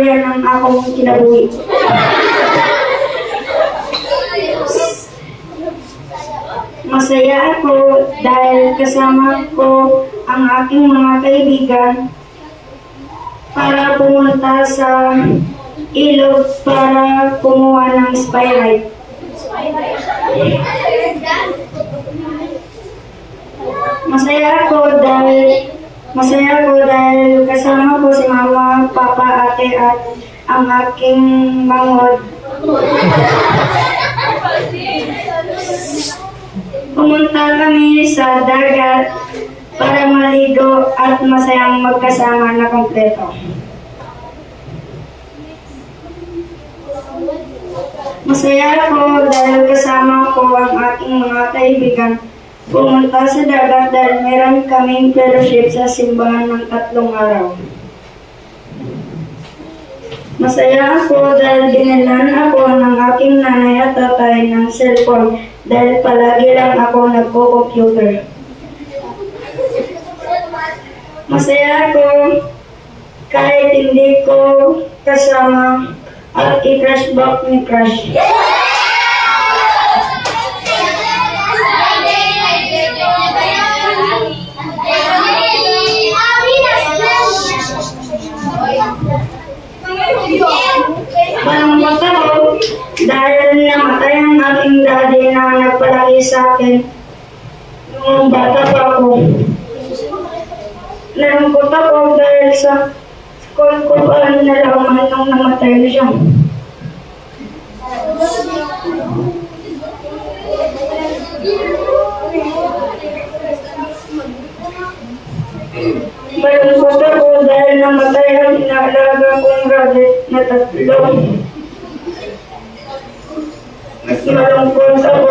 istorya ng akong kinabuhi. Masaya ako dahil kasama ko ang aking mga kaibigan para pumunta sa ilog para kumuha ng spyrite. Masaya ako dahil kasama ko si mama, papa, ate at ang aking mangod. Pumunta kami sa dagat para maligo at masayang magkasama na kompleto. Masaya ako dahil kasama ko ang aking mga kaibigan pumunta sa dagat dahil meron kaming fellowship sa simbahan ng 3 araw. Masaya ako dahil binilan ako ng aking nanay at tatay ng cellphone dahil palagi lang ako nagko-computer. Masaya ako kahit hindi ko kasama at i-crush back ni crush. Malungkot ako dahil namatay ang aking daddy na nagpalaki sa akin noong bata pa ako. Nalungkot ako dahil sa school ko pa nalaman nung namatay siya. Malungkot ako dahil namatay ang inaalaga kong rabbit na 3. Malungkot ako